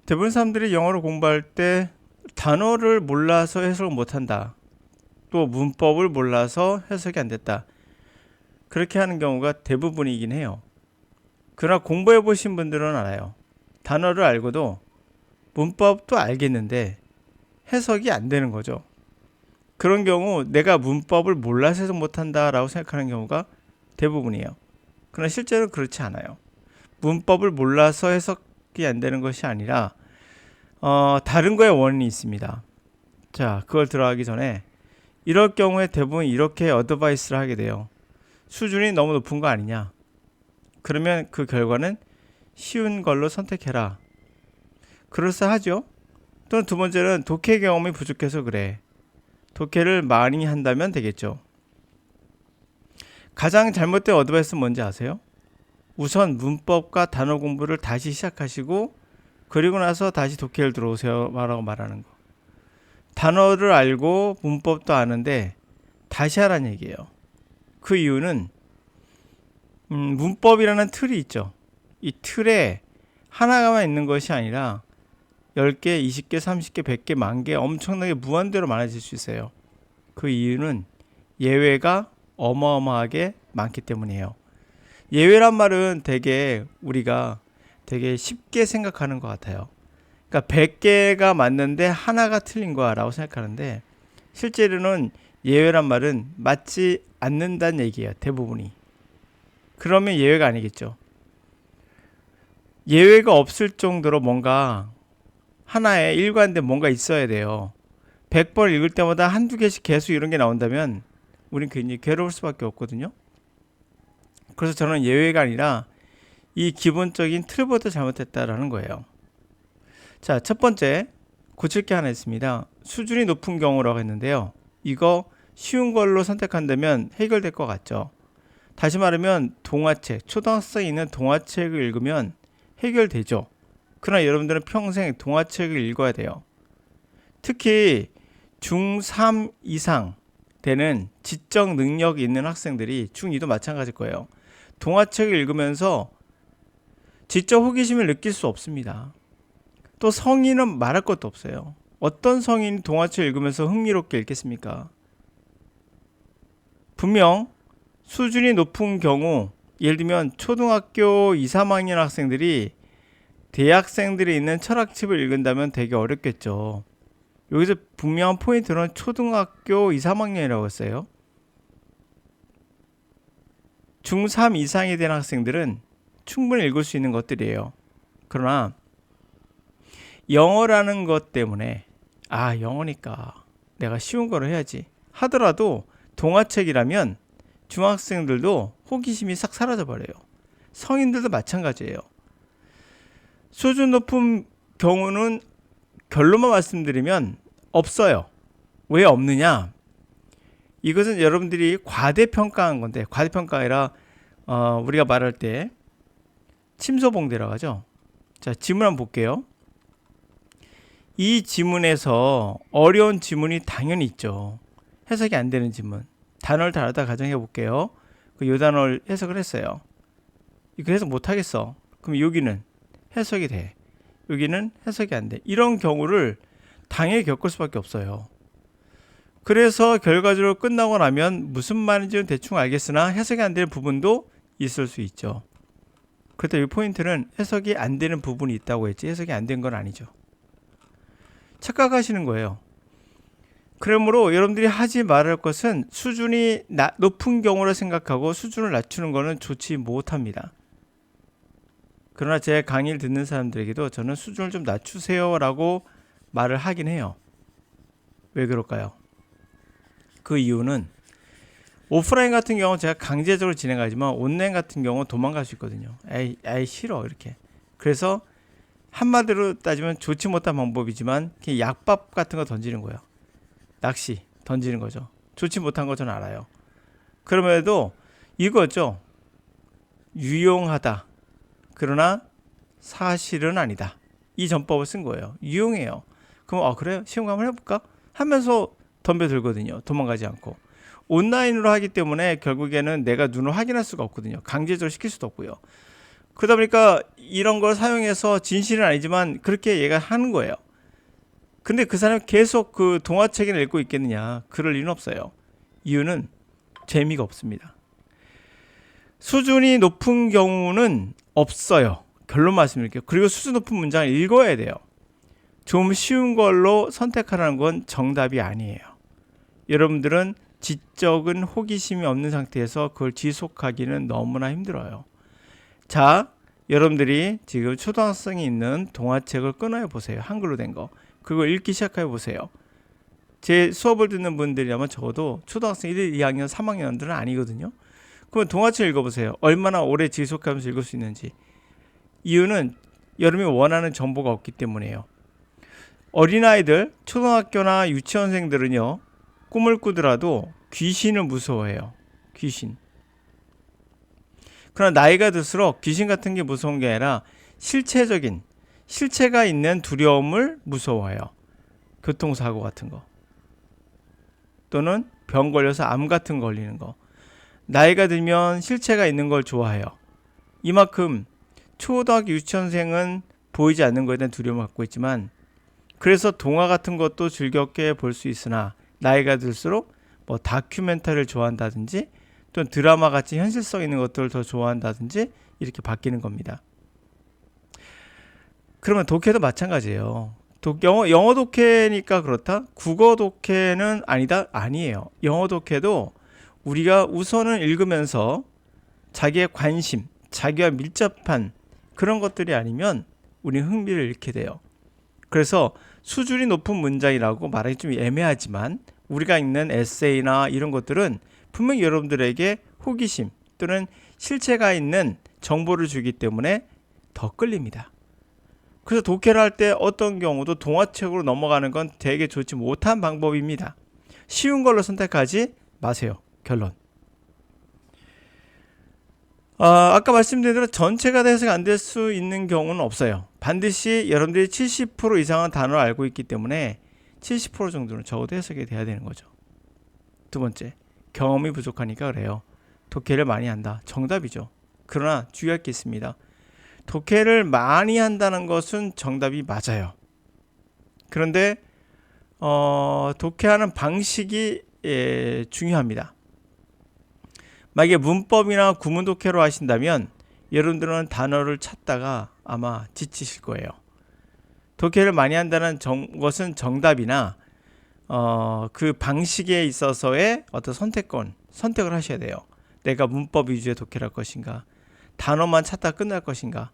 대부분 사람들이 영어를 공부할 때 단어를 몰라서 해석을 못한다. 또 문법을 몰라서 해석이 안 됐다. 그렇게 하는 경우가 대부분이긴 해요. 그러나 공부해 보신 분들은 알아요. 단어를 알고도 문법도 알겠는데 해석이 안 되는 거죠. 그런 경우 내가 문법을 몰라서 해석 못한다라고 생각하는 경우가 대부분이에요. 그러나 실제로 그렇지 않아요. 문법을 몰라서 해석이 안 되는 것이 아니라 다른 거에 원인이 있습니다. 자, 그걸 들어가기 전에 이럴 경우에 대부분 이렇게 어드바이스를 하게 돼요. 수준이 너무 높은 거 아니냐? 그러면 그 결과는 쉬운 걸로 선택해라. 그럴싸하죠? 또는 두 번째는 독해 경험이 부족해서 그래. 독해를 많이 한다면 되겠죠. 가장 잘못된 어드바이스는 뭔지 아세요? 우선 문법과 단어 공부를 다시 시작하시고 그리고 나서 다시 독해를 들어오세요 라고 말하는 거. 단어를 알고 문법도 아는데 다시 하라는 얘기예요. 그 이유는 문법이라는 틀이 있죠. 이 틀에 하나가만 있는 것이 아니라 10개, 20개, 30개, 100개, 10,000개 엄청나게 무한대로 많아질 수 있어요. 그 이유는 예외가 어마어마하게 많기 때문이에요. 예외란 말은 되게 우리가 되게 쉽게 생각하는 것 같아요. 그러니까 100개가 맞는데 하나가 틀린 거라고 생각하는데 실제로는 예외란 말은 맞지 않는다는 얘기예요. 대부분이. 그러면 예외가 아니겠죠. 예외가 없을 정도로 뭔가 하나에 일관된 뭔가 있어야 돼요. 100번 읽을 때마다 한두 개씩 계속 이런 게 나온다면 우린 굉장히 괴로울 수밖에 없거든요. 그래서 저는 예외가 아니라 이 기본적인 틀부터 잘못했다라는 거예요. 자, 첫 번째 고칠 게 하나 있습니다. 수준이 높은 경우라고 했는데요. 이거 쉬운 걸로 선택한다면 해결될 것 같죠. 다시 말하면 동화책, 초등학생이 있는 동화책을 읽으면 해결되죠. 그러나 여러분들은 평생 동화책을 읽어야 돼요. 특히 중3 이상 되는 지적 능력이 있는 학생들이 중2도 마찬가지일 거예요. 동화책을 읽으면서 지적 호기심을 느낄 수 없습니다. 또 성인은 말할 것도 없어요. 어떤 성인이 동화책을 읽으면서 흥미롭게 읽겠습니까? 분명 수준이 높은 경우 예를 들면 초등학교 2, 3학년 학생들이 대학생들이 있는 철학책을 읽는다면 되게 어렵겠죠. 여기서 분명한 포인트는 초등학교 2, 3학년이라고 했어요. 중3 이상이 된 학생들은 충분히 읽을 수 있는 것들이에요. 그러나 영어라는 것 때문에 영어니까 내가 쉬운 거를 해야지 하더라도 동화책이라면 중학생들도 호기심이 싹 사라져버려요. 성인들도 마찬가지예요. 수준 높은 경우는 결론만 말씀드리면 없어요. 왜 없느냐? 이것은 여러분들이 과대평가한 건데 과대평가가 아니라 우리가 말할 때 침소봉대라고 하죠. 자, 지문 한번 볼게요. 이 지문에서 어려운 지문이 당연히 있죠. 해석이 안 되는 지문. 단어를 다르다 가정해 볼게요. 이 단어를 해석을 했어요. 이거 해석 못 하겠어. 그럼 여기는 해석이 돼. 여기는 해석이 안 돼. 이런 경우를 당연히 겪을 수밖에 없어요. 그래서 결과적으로 끝나고 나면 무슨 말인지는 대충 알겠으나 해석이 안 되는 부분도 있을 수 있죠. 그렇다 이 포인트는 해석이 안 되는 부분이 있다고 했지 해석이 안 된 건 아니죠. 착각하시는 거예요. 그러므로 여러분들이 하지 말할 것은 수준이 높은 경우를 생각하고 수준을 낮추는 것은 좋지 못합니다. 그러나 제 강의를 듣는 사람들에게도 저는 수준을 좀 낮추세요 라고 말을 하긴 해요. 왜 그럴까요? 그 이유는 오프라인 같은 경우는 제가 강제적으로 진행하지만 온라인 같은 경우는 도망갈 수 있거든요. 에이 싫어 이렇게. 그래서 한마디로 따지면 좋지 못한 방법이지만 약밥 같은 거 던지는 거예요. 낚시 던지는 거죠. 좋지 못한 거 저는 알아요. 그럼에도 이거죠. 유용하다. 그러나 사실은 아니다. 이 전법을 쓴 거예요. 유용해요. 그럼 그래요? 시험 한번 해볼까? 하면서 덤벼들거든요. 도망가지 않고. 온라인으로 하기 때문에 결국에는 내가 눈으로 확인할 수가 없거든요. 강제적으로 시킬 수도 없고요. 그러다 보니까 이런 걸 사용해서 진실은 아니지만 그렇게 얘가 하는 거예요. 근데 그 사람이 계속 그 동화책을 읽고 있겠느냐? 그럴 리는 없어요. 이유는 재미가 없습니다. 수준이 높은 경우는 없어요. 결론 말씀드릴게요. 그리고 수준 높은 문장을 읽어야 돼요. 좀 쉬운 걸로 선택하라는 건 정답이 아니에요. 여러분들은 지적인 호기심이 없는 상태에서 그걸 지속하기는 너무나 힘들어요. 자, 여러분들이 지금 초등학생이 있는 동화책을 끊어야 보세요. 한글로 된 거. 그걸 읽기 시작해 보세요. 제 수업을 듣는 분들이라면 적어도 초등학생 1, 2학년, 3학년들은 아니거든요. 그러면 동화책 읽어보세요. 얼마나 오래 지속하면서 읽을 수 있는지. 이유는 여러분이 원하는 정보가 없기 때문이에요. 어린아이들, 초등학교나 유치원생들은요, 꿈을 꾸더라도 귀신을 무서워해요. 귀신. 그러나 나이가 들수록 귀신 같은 게 무서운 게 아니라 실체적인, 실체가 있는 두려움을 무서워해요. 교통사고 같은 거. 또는 병 걸려서 암 같은 거 걸리는 거. 나이가 들면 실체가 있는 걸 좋아해요. 이만큼 초등학교 유치원생은 보이지 않는 것에 대한 두려움을 갖고 있지만 그래서 동화 같은 것도 즐겁게 볼 수 있으나 나이가 들수록 뭐 다큐멘터리를 좋아한다든지 또는 드라마 같이 현실성 있는 것들을 더 좋아한다든지 이렇게 바뀌는 겁니다. 그러면 독해도 마찬가지예요. 영어 독해니까 그렇다? 국어 독해는 아니다? 아니에요. 영어 독해도 우리가 우선은 읽으면서 자기의 관심, 자기와 밀접한 그런 것들이 아니면 우리는 흥미를 잃게 돼요. 그래서 수준이 높은 문장이라고 말하기 좀 애매하지만 우리가 읽는 에세이나 이런 것들은 분명히 여러분들에게 호기심 또는 실체가 있는 정보를 주기 때문에 더 끌립니다. 그래서 독해를 할 때 어떤 경우도 동화책으로 넘어가는 건 되게 좋지 못한 방법입니다. 쉬운 걸로 선택하지 마세요. 결론. 아까 말씀드린 대로 전체가 다 해석이 안 될 수 있는 경우는 없어요. 반드시 여러분들이 70% 이상은 단어를 알고 있기 때문에 70% 정도는 적어도 해석이 돼야 되는 거죠. 두 번째, 경험이 부족하니까 그래요. 독해를 많이 한다. 정답이죠. 그러나 주의할 게 있습니다. 독해를 많이 한다는 것은 정답이 맞아요. 그런데 독해하는 방식이 중요합니다. 만약에 문법이나 구문 독해로 하신다면 여러분들은 단어를 찾다가 아마 지치실 거예요. 독해를 많이 한다는 것은 정답이나 그 방식에 있어서의 어떤 선택을 하셔야 돼요. 내가 문법 위주의 독해를 할 것인가, 단어만 찾다 끝날 것인가.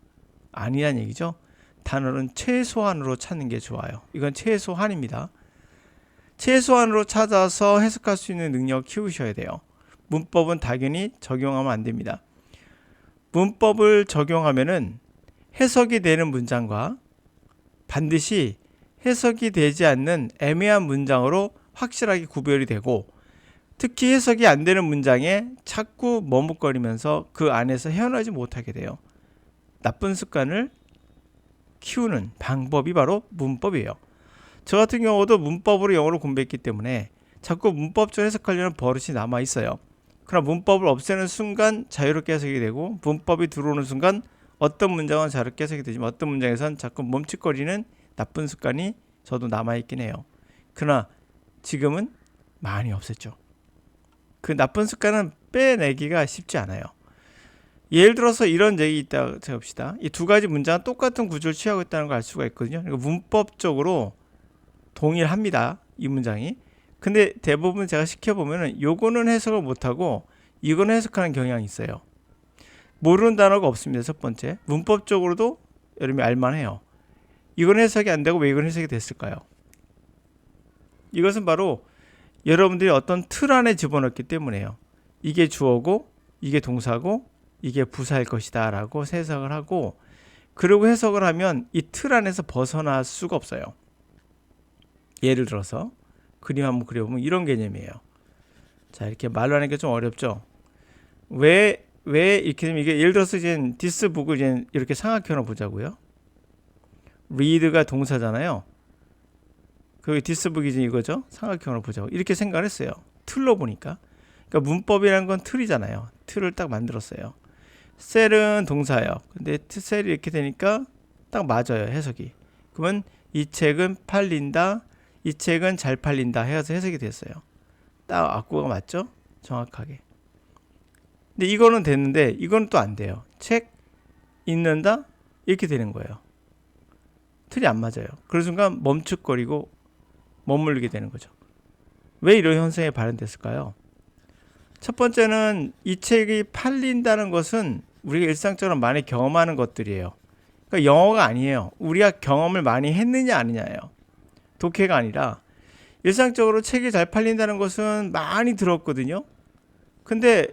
아니란 얘기죠. 단어는 최소한으로 찾는 게 좋아요. 이건 최소한입니다. 최소한으로 찾아서 해석할 수 있는 능력 키우셔야 돼요. 문법은 당연히 적용하면 안 됩니다. 문법을 적용하면은 해석이 되는 문장과 반드시 해석이 되지 않는 애매한 문장으로 확실하게 구별이 되고 특히 해석이 안 되는 문장에 자꾸 머뭇거리면서 그 안에서 헤어나지 못하게 돼요. 나쁜 습관을 키우는 방법이 바로 문법이에요. 저 같은 경우도 문법으로 영어를 공부했기 때문에 자꾸 문법적으로 해석하려는 버릇이 남아 있어요. 그러나 문법을 없애는 순간 자유롭게 해석이 되고 문법이 들어오는 순간 어떤 문장은 자유롭게 해석이 되지만 어떤 문장에선 자꾸 멈칫거리는 나쁜 습관이 저도 남아있긴 해요. 그러나 지금은 많이 없앴죠. 그 나쁜 습관은 빼내기가 쉽지 않아요. 예를 들어서 이런 얘기 있다고 해봅시다. 이 두 가지 문장은 똑같은 구조를 취하고 있다는 걸 알 수가 있거든요. 그러니까 문법적으로 동일합니다. 이 문장이. 근데 대부분 제가 시켜보면은 요거는 해석을 못하고 이거는 해석하는 경향이 있어요. 모르는 단어가 없습니다. 첫 번째. 문법적으로도 여러분이 알만해요. 이건 해석이 안 되고 왜 이건 해석이 됐을까요? 이것은 바로 여러분들이 어떤 틀 안에 집어넣기 때문에요. 이게 주어고 이게 동사고 이게 부사일 것이다 라고 해석을 하고 그리고 해석을 하면 이 틀 안에서 벗어날 수가 없어요. 예를 들어서 그림 한번 그려보면 이런 개념이에요. 자, 이렇게 말로 하는 게 좀 어렵죠. 왜 이렇게 되면 이게 예를 들어서 이제 this book을 이제 이렇게 삼각형으로 보자고요. read가 동사잖아요. 그 this book이 이거죠. 삼각형으로 보자고. 이렇게 생각을 했어요. 틀로 보니까. 그러니까 문법이라는 건 틀이잖아요. 틀을 딱 만들었어요. 셀은 동사예요. 근데 셀이 이렇게 되니까 딱 맞아요, 해석이. 그러면 이 책은 팔린다, 이 책은 잘 팔린다 해서 해석이 됐어요. 딱 악보가 맞죠? 정확하게. 근데 이거는 됐는데 이거는 또 안 돼요. 책 읽는다 이렇게 되는 거예요. 틀이 안 맞아요. 그 순간 멈칫거리고 머물게 되는 거죠. 왜 이런 현상이 발현됐을까요? 첫 번째는 이 책이 팔린다는 것은 우리가 일상적으로 많이 경험하는 것들이에요. 그러니까 영어가 아니에요. 우리가 경험을 많이 했느냐 아니냐예요. 독해가 아니라 일상적으로 책이 잘 팔린다는 것은 많이 들었거든요. 근데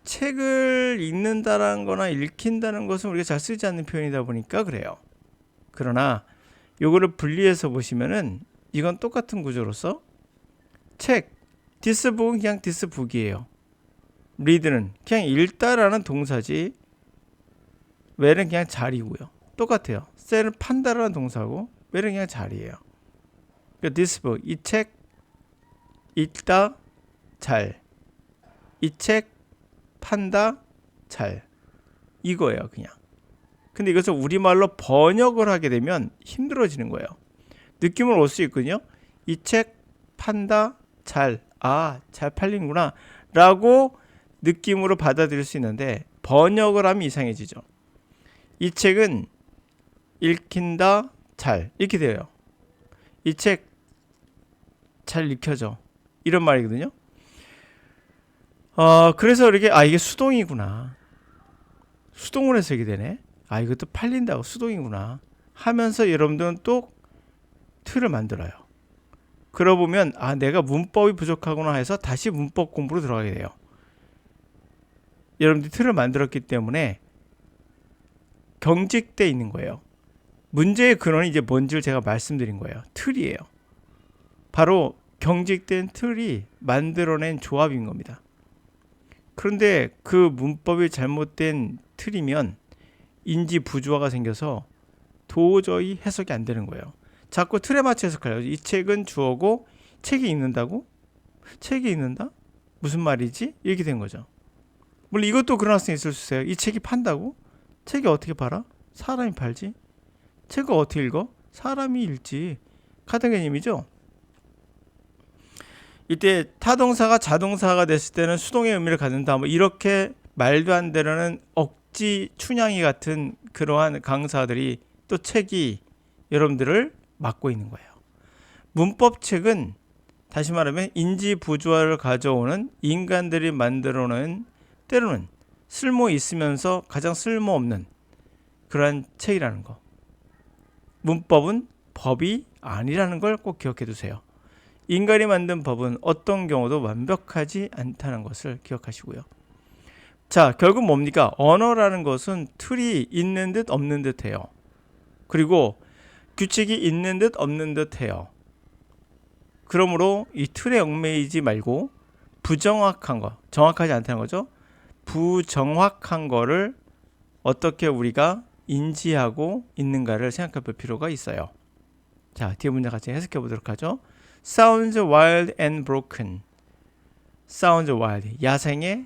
책을 읽는다는 거나 읽힌다는 것은 우리가 잘 쓰지 않는 표현이다 보니까 그래요. 그러나 요거를 분리해서 보시면은 이건 똑같은 구조로서 책, this book은 그냥 this book이에요. read는 그냥 읽다라는 동사지 where는 그냥 자리고요. 똑같아요. sell은 판다라는 동사고 where는 그냥 자리예요. 그러니까 this book, 이 책 읽다 잘, 이 책 판다 잘, 이거예요 그냥. 근데 이것을 우리말로 번역을 하게 되면 힘들어지는 거예요. 느낌을 올 수 있거든요. 이 책 판다 잘, 잘 팔린구나 라고 느낌으로 받아들일 수 있는데 번역을 하면 이상해지죠. 이 책은 읽힌다 잘 이렇게 돼요. 이 책 잘 읽혀져 이런 말이거든요. 그래서 이렇게 이게 수동이구나. 수동으로 해서 이게 되네. 이것도 팔린다고 수동이구나 하면서 여러분들은 또 틀을 만들어요. 그러고 보면 내가 문법이 부족하구나 해서 다시 문법 공부로 들어가게 돼요. 여러분들이 틀을 만들었기 때문에 경직돼 있는 거예요. 문제의 근원이 이제 뭔지를 제가 말씀드린 거예요. 틀이에요. 바로 경직된 틀이 만들어낸 조합인 겁니다. 그런데 그 문법이 잘못된 틀이면 인지 부조화가 생겨서 도저히 해석이 안 되는 거예요. 자꾸 틀에 맞춰 해석하려고. 이 책은 주어고 책이 읽는다고? 책이 읽는다? 무슨 말이지? 이렇게 된 거죠. 물론 이것도 그런 학생이 있을 수 있어요. 이 책이 판다고? 책이 어떻게 팔아? 사람이 팔지. 책을 어떻게 읽어? 사람이 읽지. 같은 개념이죠. 이때 타동사가 자동사가 됐을 때는 수동의 의미를 갖는다. 이렇게 말도 안 되는 억지 춘향이 같은 그러한 강사들이 또 책이 여러분들을 막고 있는 거예요. 문법책은 다시 말하면 인지 부조화를 가져오는 인간들이 만들어놓은 때로는 쓸모 있으면서 가장 쓸모없는 그러한 책이라는 거. 문법은 법이 아니라는 걸 꼭 기억해 두세요. 인간이 만든 법은 어떤 경우도 완벽하지 않다는 것을 기억하시고요. 자, 결국 뭡니까? 언어라는 것은 틀이 있는 듯 없는 듯 해요. 그리고 규칙이 있는 듯 없는 듯 해요. 그러므로 이 틀에 얽매이지 말고 부정확한 거, 정확하지 않다는 거죠. 부정확한 거를 어떻게 우리가 인지하고 있는가를 생각해 볼 필요가 있어요. 자, 뒤에 문제 같이 해석해 보도록 하죠. Sounds wild and broken. Sounds wild. 야생의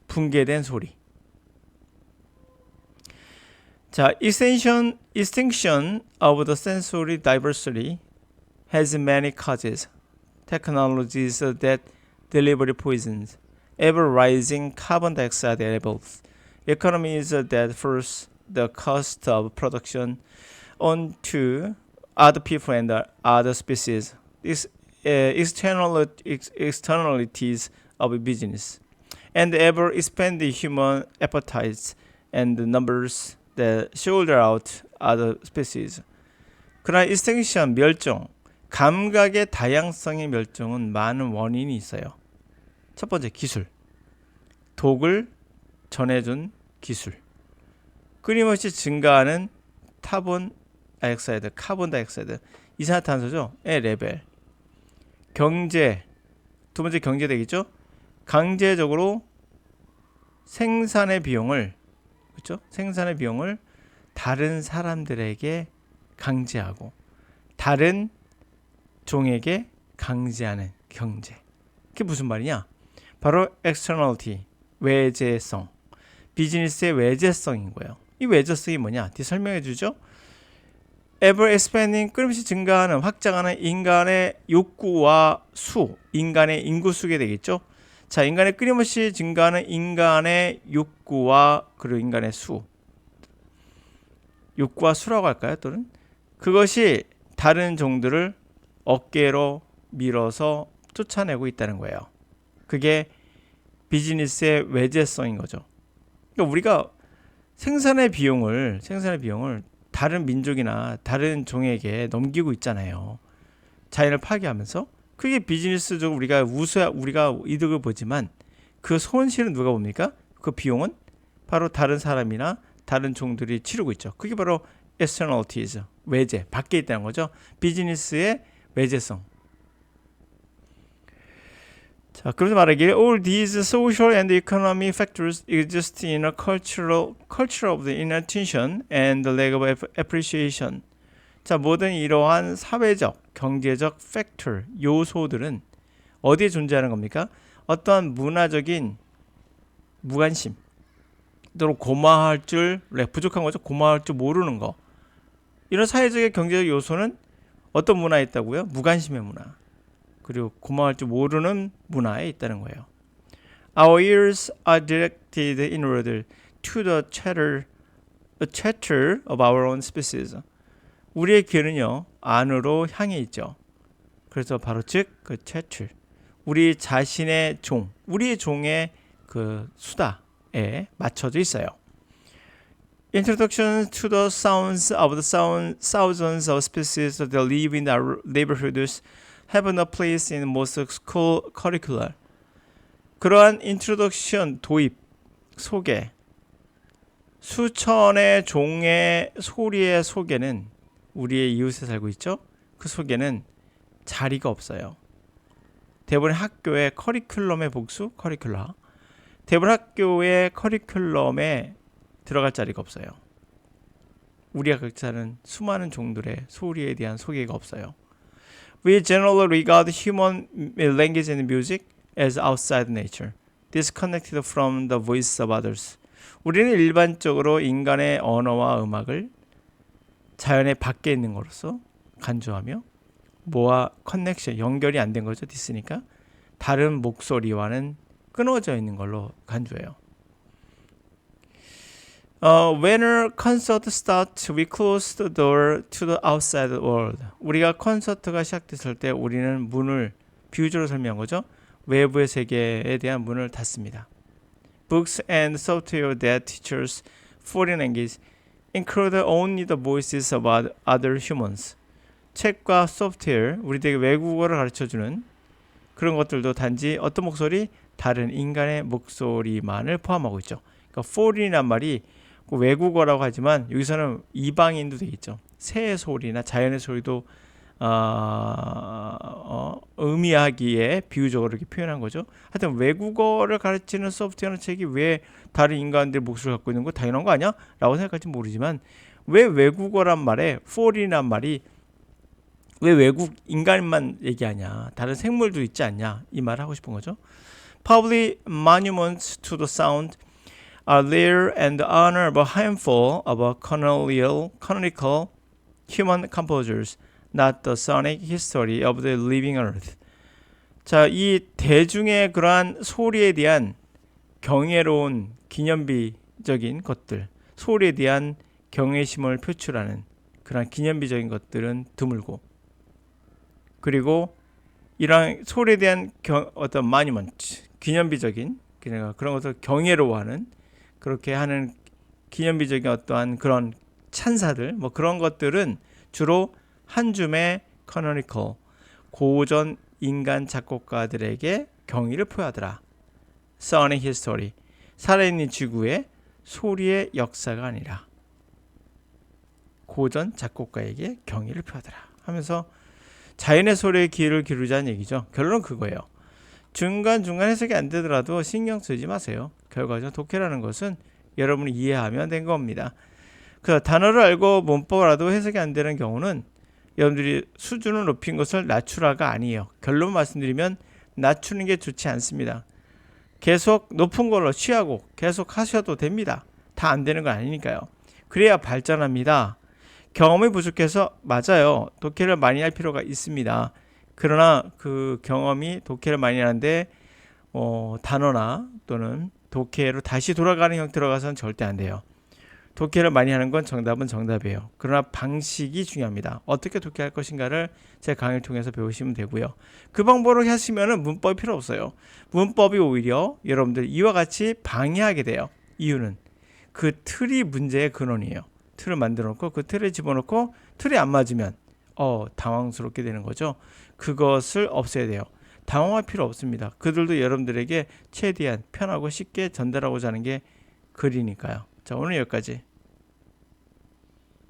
붕괴된 소리. 자, extinction of the sensory diversity has many causes. Technologies that deliver poisons, ever-rising carbon dioxide levels, economies that force the cost of production onto other people and other species, externalities of business, and ever-expanding human appetites and numbers that shoulder out other species. 그러나 extinction, 멸종, 감각의 다양성의 멸종은 많은 원인이 있어요. 첫 번째, 기술. 독을 전해준 기술. 끊임없이 증가하는 카본 다이옥사이드, 이산화탄소죠. 의 레벨. 경제, 두 번째 경제 되겠죠. 강제적으로 생산의 비용을, 그렇죠? 생산의 비용을 다른 사람들에게 강제하고 다른 종에게 강제하는 경제. 그게 무슨 말이냐? 바로 externality, 외제성. 비즈니스의 외제성인 거예요. 이 외제성이 뭐냐? 뒤 설명해 주죠. ever expanding, 끊임없이 증가하는, 확장하는 인간의 욕구와 수, 인간의 인구 수게 되겠죠. 자, 인간의 끊임없이 증가하는 인간의 욕구와 그리고 인간의 수, 욕구와 수라고 할까요? 또는 그것이 다른 종들을 어깨로 밀어서 쫓아내고 있다는 거예요. 그게 비즈니스의 외제성인 거죠. 그러니까 우리가 생산의 비용을 다른 민족이나 다른 종에게 넘기고 있잖아요. 자연을 파괴하면서. 그게 비즈니스적으로 우리가 이득을 보지만 그 손실은 누가 봅니까? 그 비용은 바로 다른 사람이나 다른 종들이 치르고 있죠. 그게 바로 externalities, 외제, 밖에 있다는 거죠. 비즈니스의 외제성. 자, 그래서 말하기에 all these social and economic factors exist in a culture of the inattention and the lack of appreciation. 자, 모든 이러한 사회적, 경제적 factor, 요소들은 어디에 존재하는 겁니까? 어떠한 문화적인 무관심, 또는 고마워할 줄, 부족한 거죠. 고마워할 줄 모르는 거. 이런 사회적인 경제적 요소는 어떤 문화에 있다고요? 무관심의 문화. 그리고 고마워할 줄 모르는 문화에 있다는 거예요. Our ears are directed inward to the chatter of our own species. 우리의 귀는요 안으로 향해 있죠. 그래서 바로 즉 그 chatter, 우리 자신의 종, 우리의 종의 그 수다에 맞춰져 있어요. Introduction to the sounds of the thousands of species that live in our neighborhoods have no place in most school curricula. 그러한 introduction, 도입, 소개, 수천의 종의 소리의 소개는 우리의 이웃에 살고 있죠. 그 소개는 자리가 없어요. 대부분 학교의 커리큘럼의 복수, 커리큘라. 대부분 학교의 커리큘럼에 들어갈 자리가 없어요. 우리가 각자 하는 수많은 종들의 소리에 대한 소개가 없어요. We generally regard human language and music as outside nature, disconnected from the voice of others. 우리는 일반적으로 인간의 언어와 음악을 자연의 밖에 있는 것으로서 간주하며 뭐와 커넥션, 연결이 안 된 거죠. 디스니까 다른 목소리와는 끊어져 있는 걸로 간주해요. When a concert starts, we close the door to the outside world. 우리가 콘서트가 시작됐을 때 우리는 문을 비유적으로 설명한 거죠. 외부의 세계에 대한 문을 닫습니다. Books and software that teachers foreign language include only the voices of other humans. 책과 소프트웨어, 우리들에게 외국어를 가르쳐주는 그런 것들도 단지 어떤 목소리? 다른 인간의 목소리만을 포함하고 있죠. 그러니까 foreign이란 말이 외국어라고 하지만 여기서는 이방인도 되겠죠. 새의 소리나 자연의 소리도 의미하기에 비유적으로 이렇게 표현한 거죠. 하여튼 외국어를 가르치는 소프트웨어나 책이 왜 다른 인간들의 목소리를 갖고 있는 거 당연한 거 아니야? 라고 생각할지 모르지만 왜 외국어란 말에 foreign이란 말이 왜 외국 인간만 얘기하냐? 다른 생물도 있지 않냐? 이 말을 하고 싶은 거죠. Public monuments to the sound are rare and honor a handful of canonical human composers, not the sonic history of the living earth. 자, 이 대중의 그러한 소리에 대한 경애로운 기념비적인 것들, 소리에 대한 경외심을 표출하는 그러한 기념비적인 것들은 드물고, 그리고 이러한 소리에 대한 어떤 monument, 기념비적인 그런 것을 경애로워하는 그렇게 하는 기념비적인 어떠한 그런 찬사들, 뭐 그런 것들은 주로 한 줌의 canonical, 고전 인간 작곡가들에게 경의를 표하더라. Sonic history, 살아있는 지구의 소리의 역사가 아니라 고전 작곡가에게 경의를 표하더라 하면서 자연의 소리에 귀를 기울이자는 얘기죠. 결론은 그거예요. 중간중간 해석이 안 되더라도 신경 쓰지 마세요. 결과적으로 독해라는 것은 여러분이 이해하면 된 겁니다. 그 단어를 알고 문법을 알아도 해석이 안 되는 경우는 여러분들이 수준을 높인 것을 낮추라가 아니에요. 결론 말씀드리면 낮추는 게 좋지 않습니다. 계속 높은 걸로 취하고 계속 하셔도 됩니다. 다 안 되는 건 아니니까요. 그래야 발전합니다. 경험이 부족해서 맞아요. 독해를 많이 할 필요가 있습니다. 그러나 그 경험이 독해를 많이 하는데 단어나 또는 독해로 다시 돌아가는 형태로 가서는 절대 안 돼요. 독해를 많이 하는 건 정답은 정답이에요. 그러나 방식이 중요합니다. 어떻게 독해할 것인가를 제 강의를 통해서 배우시면 되고요. 그 방법으로 하시면 문법이 필요 없어요. 문법이 오히려 여러분들 이와 같이 방해하게 돼요. 이유는 그 틀이 문제의 근원이에요. 틀을 만들어 놓고 그 틀에 집어넣고 틀이 안 맞으면 당황스럽게 되는 거죠. 그것을 없애야 돼요. 당황할 필요 없습니다. 그들도 여러분들에게 최대한 편하고 쉽게 전달하고자 하는 게 글이니까요. 자, 오늘 여기까지.